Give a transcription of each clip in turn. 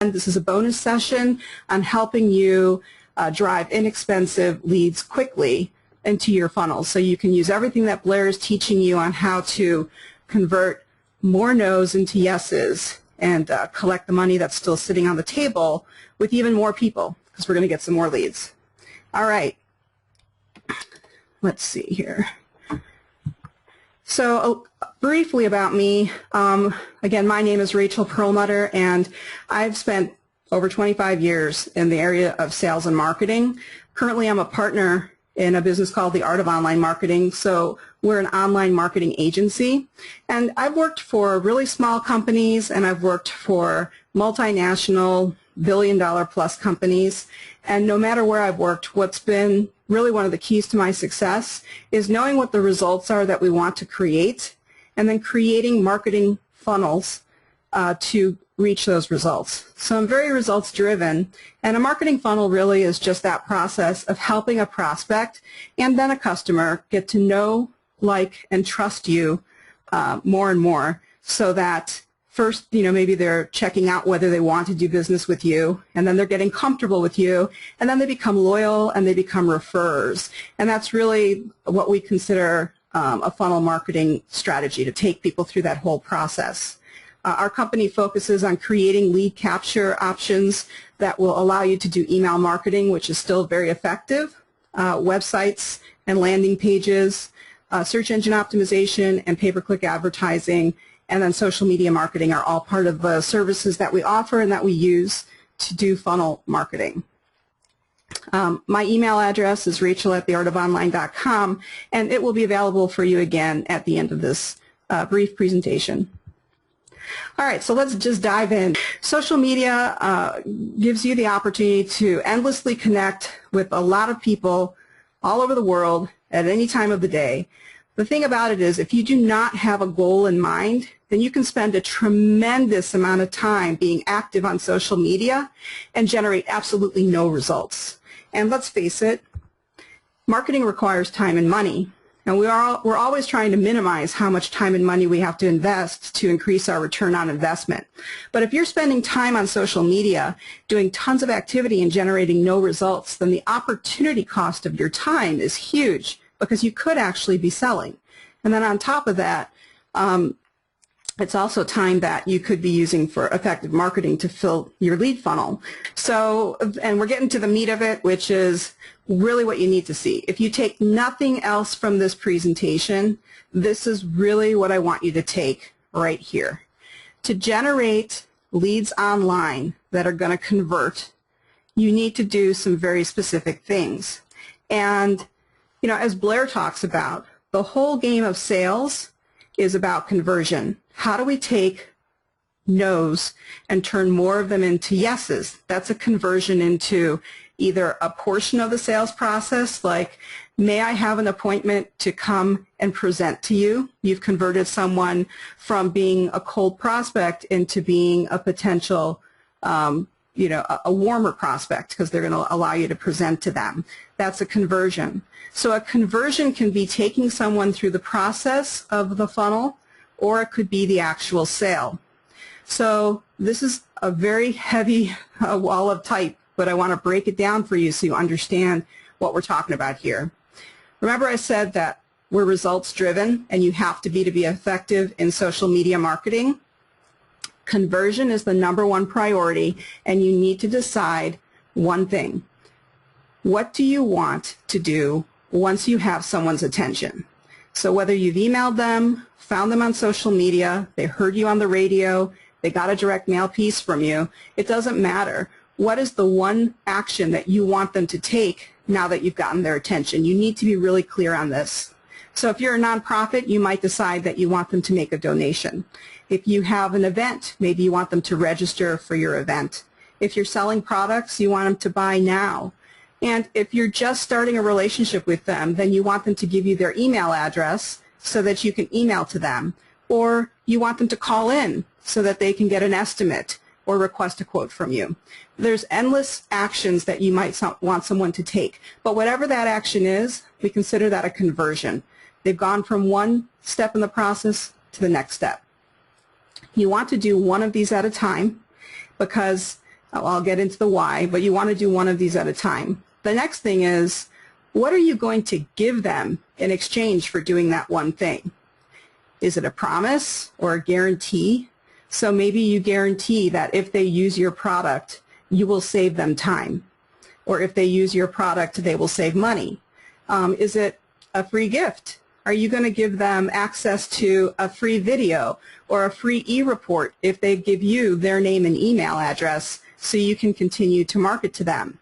This is a bonus session on helping you drive inexpensive leads quickly into your funnels. So you can use everything that Blair is teaching you on how to convert more no's into yeses and collect the money that's still sitting on the table with even more people, because we're going to get some more leads. All right. Let's see here. So briefly about me, again, my name is Rachel Perlmutter, and I've spent over 25 years in the area of sales and marketing. Currently, I'm a partner in a business called The Art of Online Marketing. So we're an online marketing agency, and I've worked for really small companies, and I've worked for multinational billion-dollar-plus companies. And no matter where I've worked, what's been really one of the keys to my success is knowing what the results are that we want to create, and then creating marketing funnels to reach those results. So I'm very results driven, and a marketing funnel really is just that process of helping a prospect and then a customer get to know, like, and trust you more and more, so that first, maybe they're checking out whether they want to do business with you, and then they're getting comfortable with you, and then they become loyal and they become referrers. And that's really what we consider a funnel marketing strategy, to take people through that whole process. Our company focuses on creating lead capture options that will allow you to do email marketing, which is still very effective, websites and landing pages, search engine optimization, and pay-per-click advertising, and then social media marketing are all part of the services that we offer and that we use to do funnel marketing. My email address is rachel@theartofonline.com, and it will be available for you again at the end of this brief presentation. All right, so let's just dive in. Social media gives you the opportunity to endlessly connect with a lot of people all over the world at any time of the day. The thing about it is, if you do not have a goal in mind, then you can spend a tremendous amount of time being active on social media and generate absolutely no results. And let's face it, marketing requires time and money. And we're always trying to minimize how much time and money we have to invest to increase our return on investment. But if you're spending time on social media, doing tons of activity and generating no results, then the opportunity cost of your time is huge, because you could actually be selling. And then on top of that, it's also time that you could be using for effective marketing to fill your lead funnel. So, and we're getting to the meat of it, which is really what you need to see. If you take nothing else from this presentation, this is really what I want you to take right here. To generate leads online that are going to convert, you need to do some very specific things. And as Blair talks about, the whole game of sales is about conversion. How do we take no's and turn more of them into yeses? That's a conversion into either a portion of the sales process, like, may I have an appointment to come and present to you? You've converted someone from being a cold prospect into being a potential a warmer prospect, because they're going to allow you to present to them. That's a conversion. So a conversion can be taking someone through the process of the funnel, or it could be the actual sale. So this is a very heavy wall of type, but I want to break it down for you so you understand what we're talking about here. Remember, I said that we're results driven, and you have to be effective in social media marketing. Conversion is the #1 priority, and you need to decide one thing. What do you want to do once you have someone's attention? So whether you've emailed them, found them on social media, they heard you on the radio, they got a direct mail piece from you, it doesn't matter. What is the one action that you want them to take now that you've gotten their attention? You need to be really clear on this. So if you're a nonprofit, you might decide that you want them to make a donation. If you have an event, maybe you want them to register for your event. If you're selling products, you want them to buy now. And if you're just starting a relationship with them, then you want them to give you their email address so that you can email to them. Or you want them to call in so that they can get an estimate or request a quote from you. There's endless actions that you might want someone to take. But whatever that action is, we consider that a conversion. They've gone from one step in the process to the next step. You want to do one of these at a time, because I'll get into the why, but you want to do one of these at a time. The next thing is, what are you going to give them in exchange for doing that one thing? Is it a promise or a guarantee? So maybe you guarantee that if they use your product, you will save them time. Or if they use your product, they will save money. Is it a free gift? Are you going to give them access to a free video or a free e-report if they give you their name and email address so you can continue to market to them?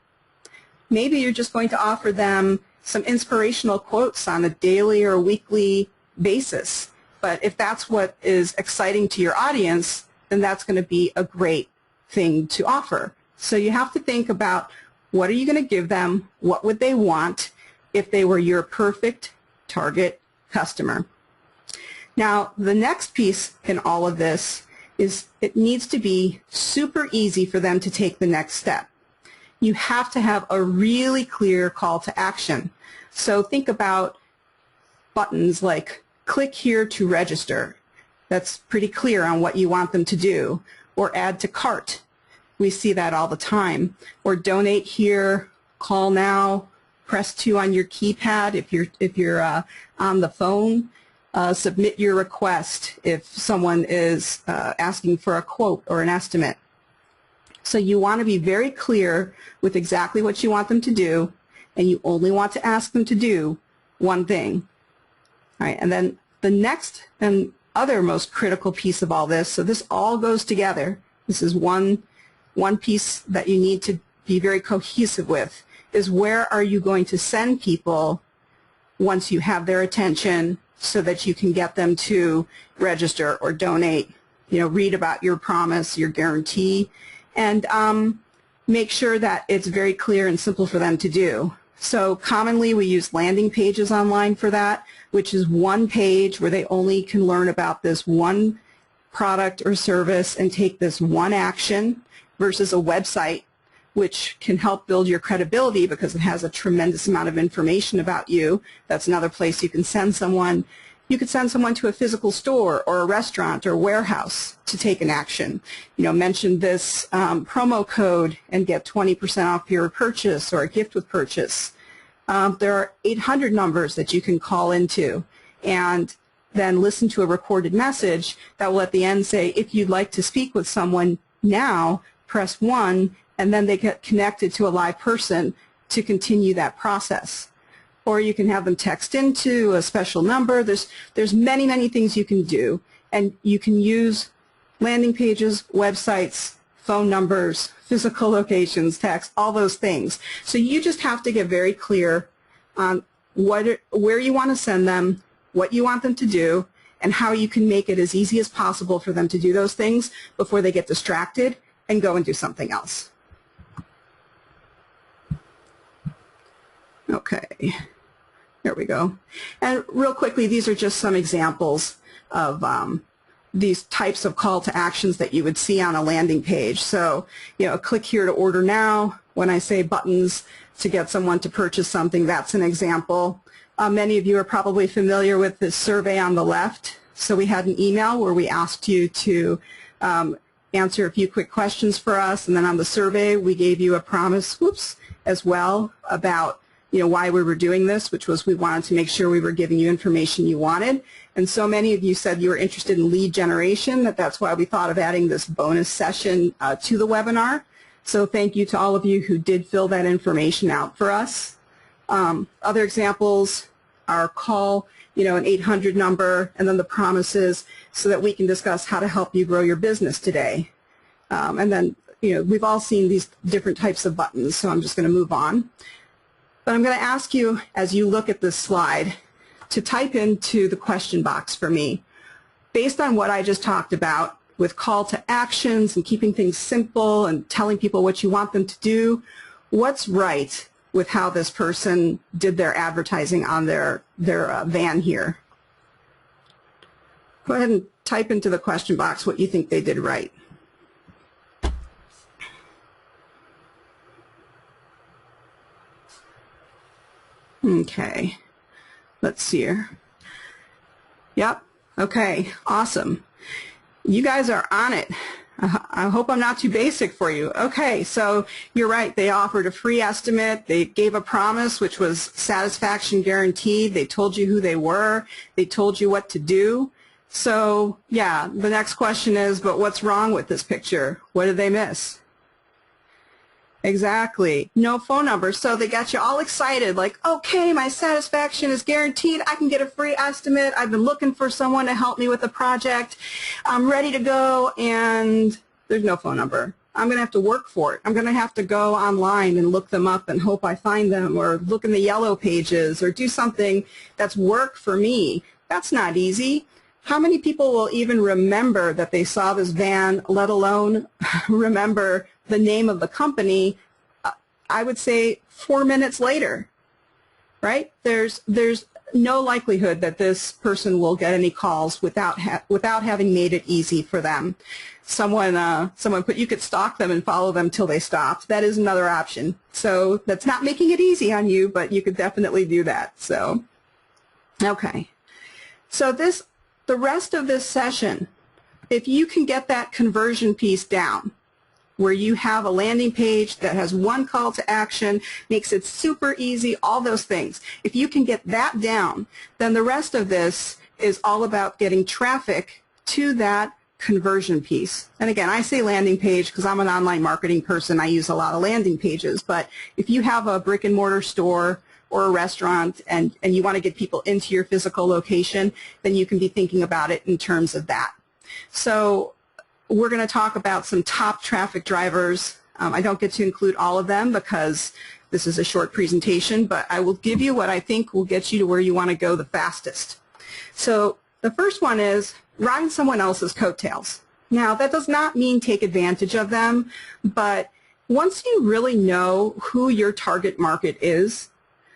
Maybe you're just going to offer them some inspirational quotes on a daily or weekly basis. But if that's what is exciting to your audience, then that's going to be a great thing to offer. So you have to think about, what are you going to give them? What would they want if they were your perfect target customer? Now, the next piece in all of this is it needs to be super easy for them to take the next step. You have to have a really clear call to action. So think about buttons like click here to register. That's pretty clear on what you want them to do. Or add to cart. We see that all the time. Or donate here, call now, press 2 on your keypad if you're on the phone. Submit your request if someone is asking for a quote or an estimate. So you want to be very clear with exactly what you want them to do, and you only want to ask them to do one thing. All right, and then the next and other most critical piece of all this, so this all goes together, this is one piece that you need to be very cohesive with, is where are you going to send people once you have their attention so that you can get them to register or donate, read about your promise, your guarantee, and make sure that it's very clear and simple for them to do. So commonly we use landing pages online for that, which is one page where they only can learn about this one product or service and take this one action, versus a website which can help build your credibility because it has a tremendous amount of information about you. That's another place you can send someone. You could send someone to a physical store or a restaurant or warehouse to take an action. Mention this promo code and get 20% off your purchase or a gift with purchase. There are 800 numbers that you can call into and then listen to a recorded message that will at the end say, if you'd like to speak with someone now, press 1, and then they get connected to a live person to continue that process. Or you can have them text into a special number. There's many, many things you can do, and you can use landing pages, websites, phone numbers, physical locations, text, all those things. So you just have to get very clear on where you want to send them, what you want them to do, and how you can make it as easy as possible for them to do those things before they get distracted and go and do something else. Okay, there we go. And real quickly, these are just some examples of these types of call to actions that you would see on a landing page. So, click here to order now. When I say buttons to get someone to purchase something, that's an example. Many of you are probably familiar with this survey on the left. So we had an email where we asked you to answer a few quick questions for us, and then on the survey we gave you a promise, as well about why we were doing this, which was we wanted to make sure we were giving you information you wanted. And so many of you said you were interested in lead generation, that's why we thought of adding this bonus session to the webinar. So thank you to all of you who did fill that information out for us. Other examples are call, an 800 number, and then the promises so that we can discuss how to help you grow your business today. And then, we've all seen these different types of buttons, so I'm just going to move on. But I'm going to ask you, as you look at this slide, to type into the question box for me, based on what I just talked about with call to actions and keeping things simple and telling people what you want them to do, what's right with how this person did their advertising on their van here? Go ahead and type into the question box what you think they did right. Okay, let's see here. Yep, okay, awesome. You guys are on it. I hope I'm not too basic for you. Okay, so you're right. They offered a free estimate. They gave a promise, which was satisfaction guaranteed. They told you who they were. They told you what to do. So, yeah, the next question is, but what's wrong with this picture? What did they miss? Exactly. No phone number. So they got you all excited, like, okay, my satisfaction is guaranteed. I can get a free estimate. I've been looking for someone to help me with the project. I'm ready to go, and there's no phone number. I'm going to have to work for it. I'm going to have to go online and look them up and hope I find them, or look in the yellow pages, or do something that's work for me. That's not easy. How many people will even remember that they saw this van, let alone remember the name of the company, I would say 4 minutes later, right? There's no likelihood that this person will get any calls without having made it easy for them. Someone put, you could stalk them and follow them till they stopped. That is another option. So that's not making it easy on you, but you could definitely do that. So, okay. So the rest of this session, if you can get that conversion piece down, where you have a landing page that has one call to action, makes it super easy, all those things. If you can get that down, then the rest of this is all about getting traffic to that conversion piece. And again, I say landing page because I'm an online marketing person. I use a lot of landing pages. But if you have a brick and mortar store or a restaurant and you want to get people into your physical location, then you can be thinking about it in terms of that. So we're going to talk about some top traffic drivers. I don't get to include all of them because this is a short presentation, but I will give you what I think will get you to where you want to go the fastest. So the first one is ride someone else's coattails. Now, that does not mean take advantage of them, but once you really know who your target market is,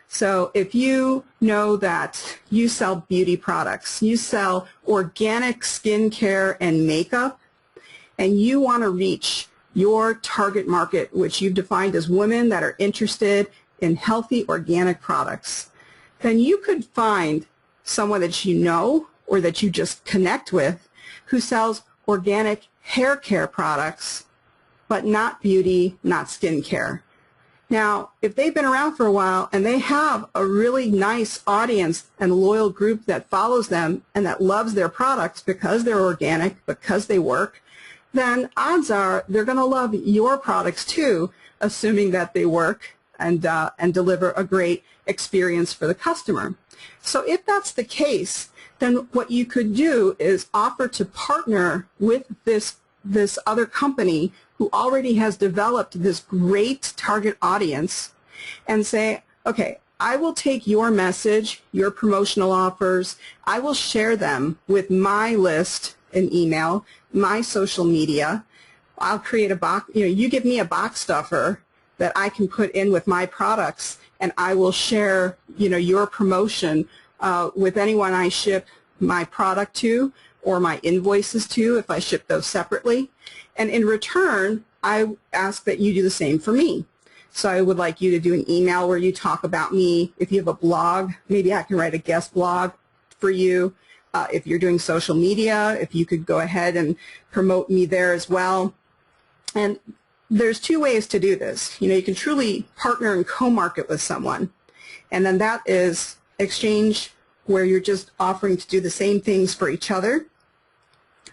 so if you know that you sell beauty products, you sell organic skincare and makeup, and you want to reach your target market, which you've defined as women that are interested in healthy organic products, then you could find someone that you know or that you just connect with who sells organic hair care products, but not beauty, not skincare. Now, if they've been around for a while and they have a really nice audience and loyal group that follows them and that loves their products because they're organic, because they work, then odds are they're going to love your products too, assuming that they work and deliver a great experience for the customer. So if that's the case, then what you could do is offer to partner with this other company who already has developed this great target audience and say, okay, I will take your message, your promotional offers, I will share them with my list in email, my social media. I'll create a box, you give me a box stuffer that I can put in with my products, and I will share, your promotion with anyone I ship my product to or my invoices to if I ship those separately. And in return, I ask that you do the same for me. So I would like you to do an email where you talk about me. If you have a blog, maybe I can write a guest blog for you. If you're doing social media, if you could go ahead and promote me there as well. And there's two ways to do this. You can truly partner and co-market with someone. And then that is exchange, where you're just offering to do the same things for each other.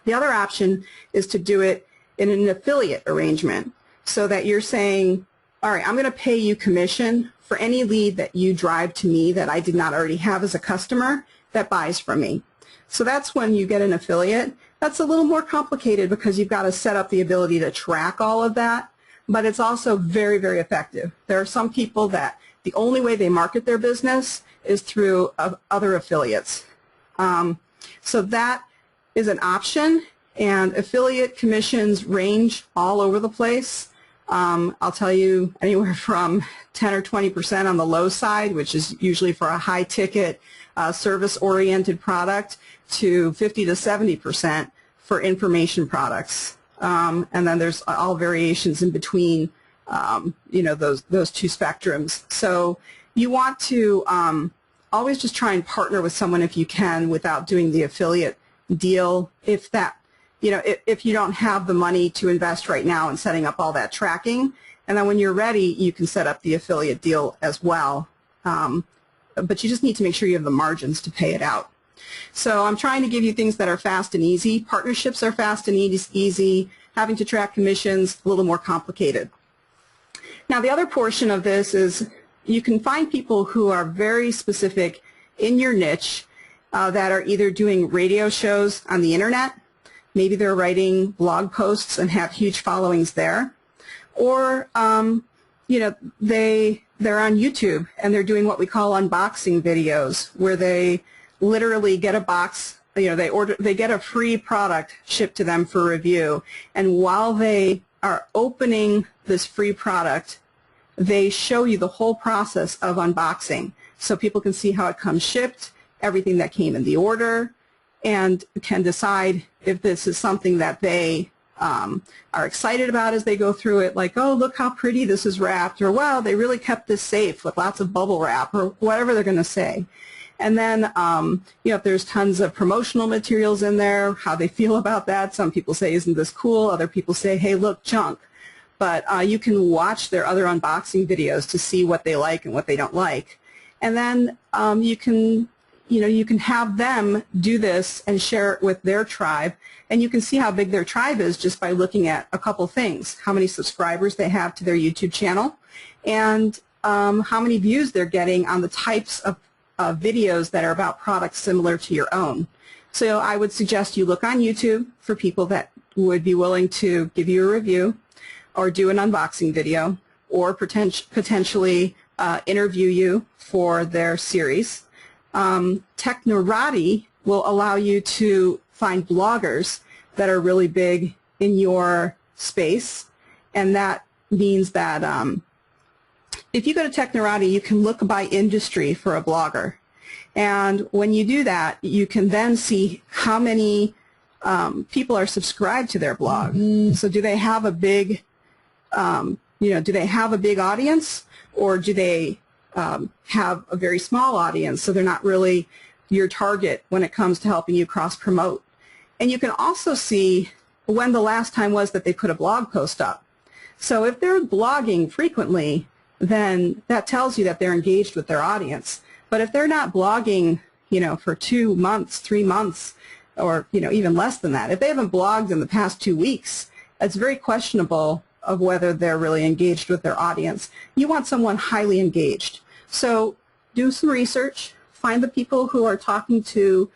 The other option is to do it in an affiliate arrangement, so that you're saying, all right, I'm going to pay you commission for any lead that you drive to me that I did not already have as a customer that buys from me. So that's when you get an affiliate. That's a little more complicated because you've got to set up the ability to track all of that, but it's also very, very effective. There are some people that the only way they market their business is through other affiliates. So that is an option, and affiliate commissions range all over the place. I'll tell you anywhere from 10 or 20% on the low side, which is usually for a high-ticket, service-oriented product, to 50 to 70% for information products. And then there's all variations in between, those two spectrums. So you want to always just try and partner with someone if you can without doing the affiliate deal. If that you know, if you don't have the money to invest right now in setting up all that tracking. And then when you're ready, you can set up the affiliate deal as well. But you just need to make sure you have the margins to pay it out. So I'm trying to give you things that are fast and easy. Partnerships are fast and easy. Having to track commissions, a little more complicated. Now the other portion of this is you can find people who are very specific in your niche that are either doing radio shows on the internet, maybe they're writing blog posts and have huge followings there, or you know, they're on YouTube and they're doing what we call unboxing videos, where they literally get a box, you know, they get a free product shipped to them for review, and while they are opening this free product, they show you the whole process of unboxing, so people can see how it comes shipped, everything that came in the order, and can decide if this is something that they are excited about as they go through it, like, oh, look how pretty this is wrapped, or wow, they really kept this safe with lots of bubble wrap, or whatever they're going to say. And then, you know, if there's tons of promotional materials in there, how they feel about that. Some people say, isn't this cool? Other people say, hey, look, junk. But you can watch their other unboxing videos to see what they like and what they don't like. And then you can have them do this and share it with their tribe, and you can see how big their tribe is just by looking at a couple things: how many subscribers they have to their YouTube channel, and how many views they're getting on the types of videos that are about products similar to your own. So I would suggest you look on YouTube for people that would be willing to give you a review or do an unboxing video, or potentially interview you for their series. Technorati will allow you to find bloggers that are really big in your space, and that means that if you go to Technorati, you can look by industry for a blogger, and when you do that, you can then see how many people are subscribed to their blog. So do they have a big, do they have a big audience, or do they have a very small audience, so they're not really your target when it comes to helping you cross-promote. And you can also see when the last time was that they put a blog post up. So if they're blogging frequently, then that tells you that they're engaged with their audience. But if they're not blogging, you know, for 2 months, 3 months, or, you know, even less than that, if they haven't blogged in the past 2 weeks, it's very questionable of whether they're really engaged with their audience. You want someone highly engaged. So do some research, find the people who are talking to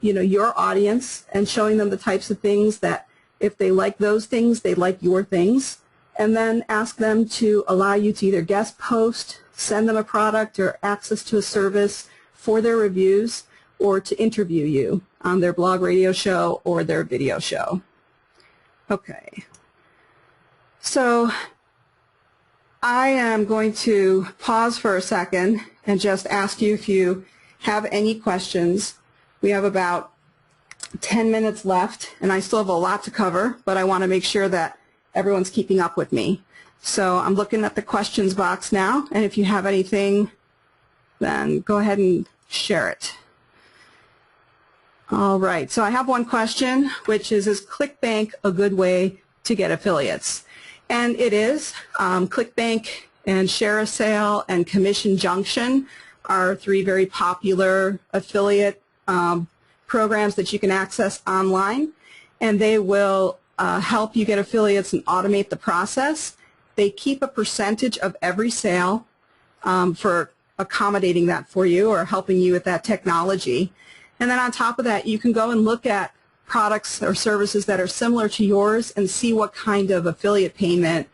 your audience and showing them the types of things that, if they like those things, they like your things, and then ask them to allow you to either guest post, send them a product or access to a service for their reviews, or to interview you on their blog radio show or their video show. Okay. So I am going to pause for a second and just ask you if you have any questions. We have about 10 minutes left, and I still have a lot to cover, but I want to make sure that everyone's keeping up with me. So I'm looking at the questions box now, and if you have anything, then go ahead and share it. All right, so I have one question, which is ClickBank a good way to get affiliates? And it is. ClickBank and ShareASale and Commission Junction are 3 very popular affiliate programs that you can access online, and they will help you get affiliates and automate the process. They keep a percentage of every sale for accommodating that for you or helping you with that technology. And then on top of that, you can go and look at products or services that are similar to yours and see what kind of affiliate payment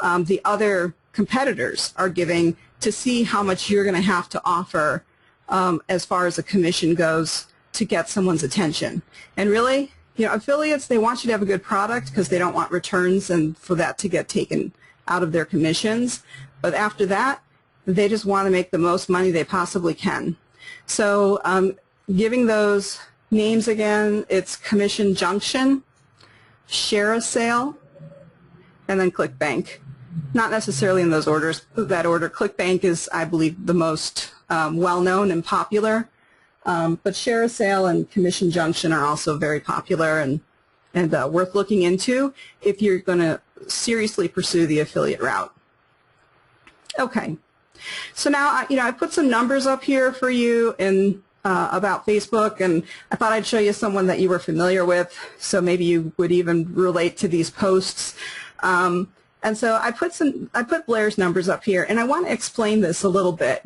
the other competitors are giving, to see how much you're going to have to offer as far as a commission goes to get someone's attention. And really, you know, affiliates, they want you to have a good product because they don't want returns and for that to get taken out of their commissions. But after that, they just want to make the most money they possibly can. So giving those names again, it's Commission Junction, ShareASale, and then ClickBank. Not necessarily in those orders, that order. ClickBank is, I believe, the most well-known and popular, but ShareASale and Commission Junction are also very popular, and and worth looking into if you're going to seriously pursue the affiliate route. Okay, so now I put some numbers up here for you in about Facebook, and I thought I'd show you someone that you were familiar with, so maybe you would even relate to these posts. And so I put Blair's numbers up here, and I want to explain this a little bit.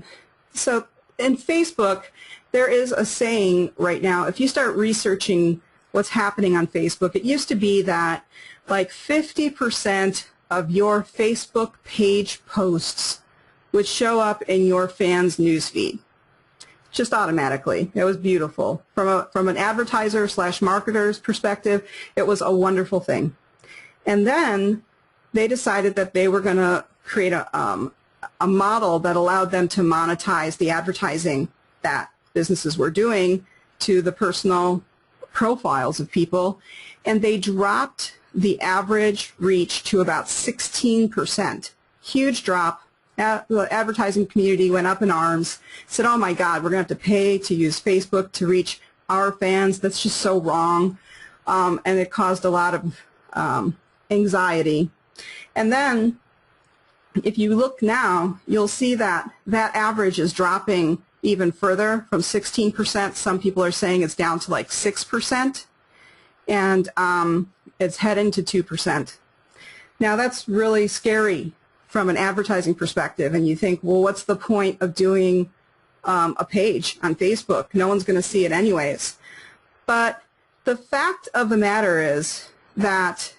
So in Facebook, there is a saying right now, if you start researching what's happening on Facebook, it used to be that like 50% of your Facebook page posts would show up in your fans' newsfeed, just automatically. It was beautiful. From an advertiser / marketer's perspective, it was a wonderful thing. And then they decided that they were going to create a model that allowed them to monetize the advertising that businesses were doing to the personal profiles of people, and they dropped the average reach to about 16%. Huge drop. The advertising community went up in arms, said, oh my God, we're going to have to pay to use Facebook to reach our fans. That's just so wrong. And it caused a lot of anxiety. And then if you look now, you'll see that that average is dropping even further from 16%. Some people are saying it's down to like 6%, and it's heading to 2%. Now that's really scary from an advertising perspective, and you think, well, what's the point of doing a page on Facebook? No one's going to see it anyways. But the fact of the matter is that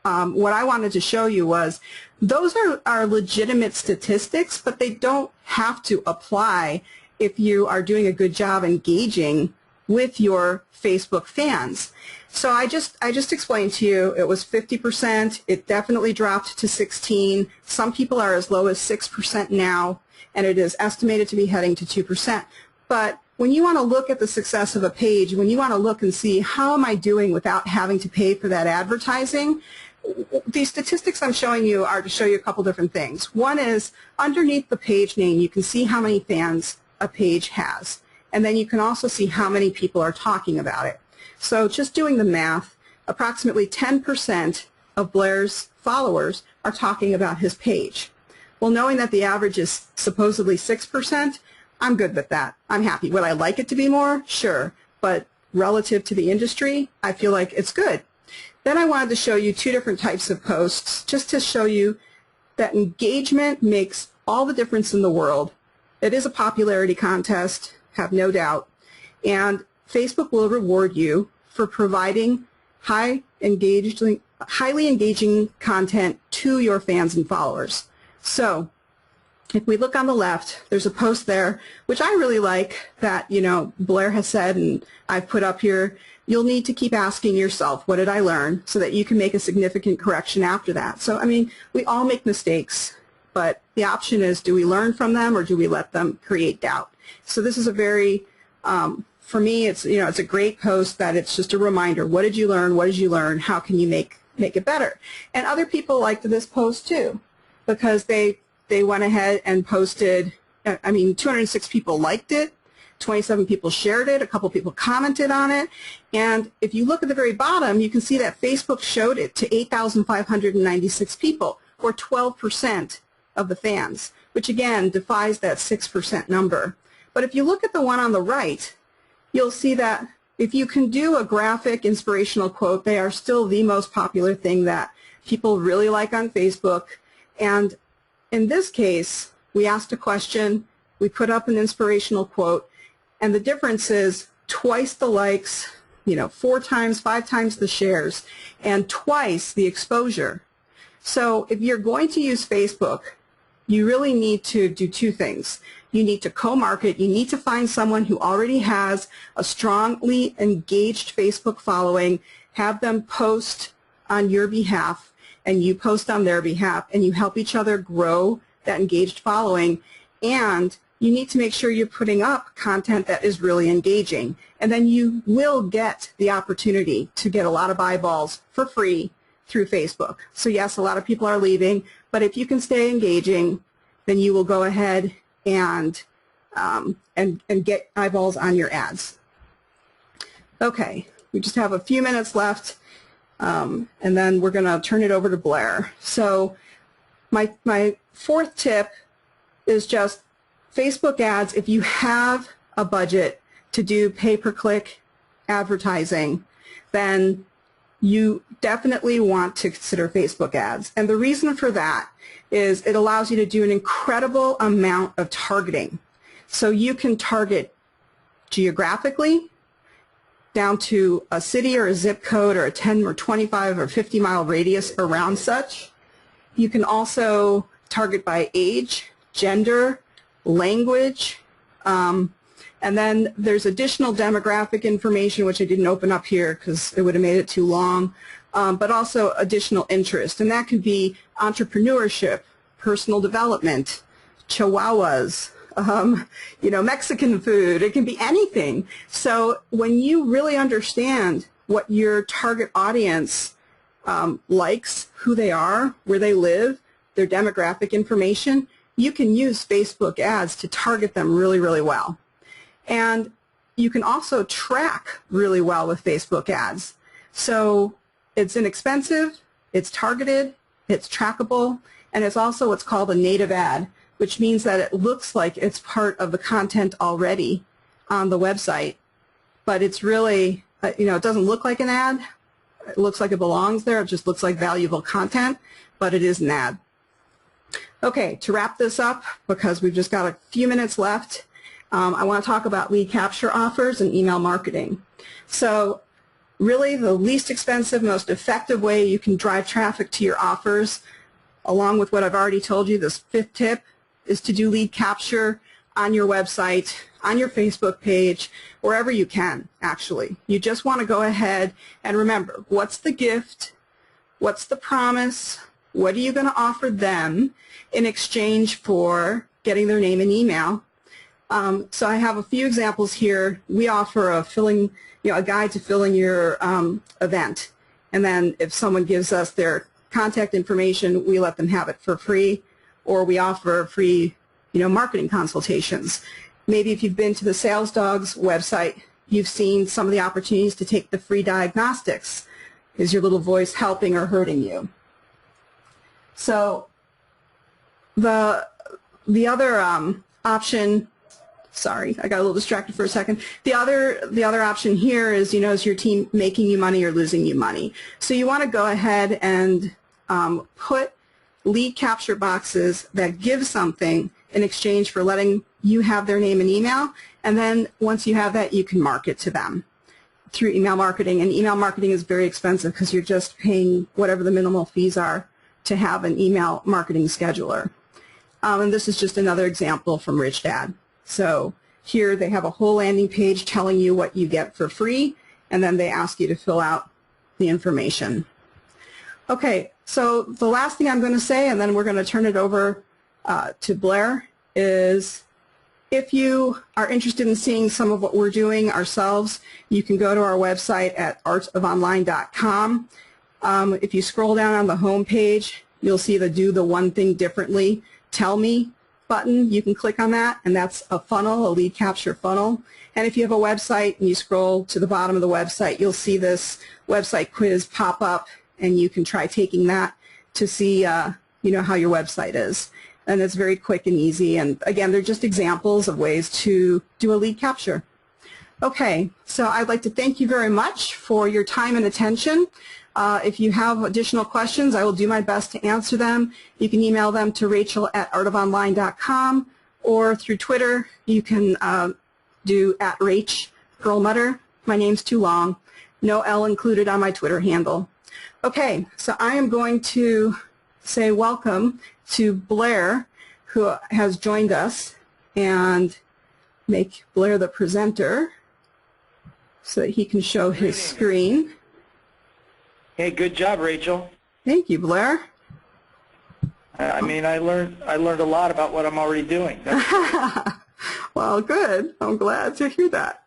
what I wanted to show you was those are legitimate statistics, but they don't have to apply if you are doing a good job engaging with your Facebook fans. So I just explained to you it was 50%. It definitely dropped to 16%. Some people are as low as 6% now, and it is estimated to be heading to 2%. But when you want to look at the success of a page, when you want to look and see how am I doing without having to pay for that advertising, these statistics I'm showing you are to show you a couple different things. One is underneath the page name, you can see how many fans a page has, and then you can also see how many people are talking about it. So just doing the math, approximately 10% of Blair's followers are talking about his page. Well, knowing that the average is supposedly 6%, I'm good with that. I'm happy. Would I like it to be more? Sure. But relative to the industry, I feel like it's good. Then I wanted to show you two different types of posts just to show you that engagement makes all the difference in the world. It is a popularity contest, have no doubt, and Facebook will reward you for providing highly engaging content to your fans and followers. So if we look on the left, there's a post there which I really like that, Blair has said, and I've put up here. You'll need to keep asking yourself, what did I learn, so that you can make a significant correction after that. So, I mean, we all make mistakes, but the option is, do we learn from them or do we let them create doubt? So this is a very, for me, it's a great post that it's just a reminder. What did you learn? What did you learn? How can you make it better? And other people liked this post too, because they went ahead and posted. 206 people liked it. 27 people shared it, a couple people commented on it, and if you look at the very bottom, you can see that Facebook showed it to 8,596 people, or 12% of the fans, which again defies that 6% number. But if you look at the one on the right, you'll see that if you can do a graphic inspirational quote, they are still the most popular thing that people really like on Facebook. And in this case, we asked a question, we put up an inspirational quote, and the difference is twice the likes, 4 times, 5 times the shares, and twice the exposure. So if you're going to use Facebook, you really need to do two things. You need to co-market. You need to find someone who already has a strongly engaged Facebook following, have them post on your behalf, and you post on their behalf, and you help each other grow that engaged following. And you need to make sure you're putting up content that is really engaging, and then you will get the opportunity to get a lot of eyeballs for free through Facebook. So yes, a lot of people are leaving, but if you can stay engaging, then you will go ahead and get eyeballs on your ads. Okay, we just have a few minutes left. And then we're going to turn it over to Blair. So my fourth tip is just Facebook ads. If you have a budget to do pay-per-click advertising, then you definitely want to consider Facebook ads. And the reason for that is it allows you to do an incredible amount of targeting. So you can target geographically down to a city or a zip code or a 10 or 25 or 50 mile radius around such. You can also target by age, gender, language, and then there's additional demographic information, which I didn't open up here because it would have made it too long, but also additional interest. And that could be entrepreneurship, personal development, chihuahuas, Mexican food. It can be anything. So when you really understand what your target audience likes, who they are, where they live, their demographic information, you can use Facebook ads to target them really, really well. And you can also track really well with Facebook ads. So it's inexpensive, it's targeted, it's trackable, and it's also what's called a native ad, which means that it looks like it's part of the content already on the website, but it's really, it doesn't look like an ad. It looks like it belongs there. It just looks like valuable content, but it is an ad. Okay, to wrap this up, because we've just got a few minutes left, I want to talk about lead capture offers and email marketing. So really the least expensive, most effective way you can drive traffic to your offers, along with what I've already told you, this fifth tip, is to do lead capture on your website, on your Facebook page, wherever you can, actually. You just want to go ahead and remember, what's the gift? What's the promise? What are you going to offer them in exchange for getting their name and email? So I have a few examples here. We offer a guide to filling your event. And then if someone gives us their contact information, we let them have it for free, or we offer free marketing consultations. Maybe if you've been to the Sales Dogs website, you've seen some of the opportunities to take the free diagnostics. Is your little voice helping or hurting you? So the other option, sorry, I got a little distracted for a second. The other option here is, is your team making you money or losing you money? So you want to go ahead and put lead capture boxes that give something in exchange for letting you have their name and email, and then once you have that, you can market to them through email marketing. And email marketing is very expensive because you're just paying whatever the minimal fees are to have an email marketing scheduler. And this is just another example from Rich Dad. So here they have a whole landing page telling you what you get for free, and then they ask you to fill out the information. Okay, so the last thing I'm going to say, and then we're going to turn it over to Blair, is if you are interested in seeing some of what we're doing ourselves, you can go to our website at artofonline.com. If you scroll down on the home page, you'll see the Do the One Thing Differently Tell Me button. You can click on that, and that's a funnel, a lead capture funnel. And if you have a website and you scroll to the bottom of the website, you'll see this website quiz pop up, and you can try taking that to see how your website is. And it's very quick and easy. And again, they're just examples of ways to do a lead capture. Okay, so I'd like to thank you very much for your time and attention. If you have additional questions, I will do my best to answer them. You can email them to rachel@artofonline.com, or through Twitter, you can do @RachPerlmutter. My name's too long. No L included on my Twitter handle. Okay, so I am going to say welcome to Blair, who has joined us, and make Blair the presenter so that he can show his screen. Hey, good job, Rachel. Thank you, Blair. I mean, I learned a lot about what I'm already doing. Well, good. I'm glad to hear that.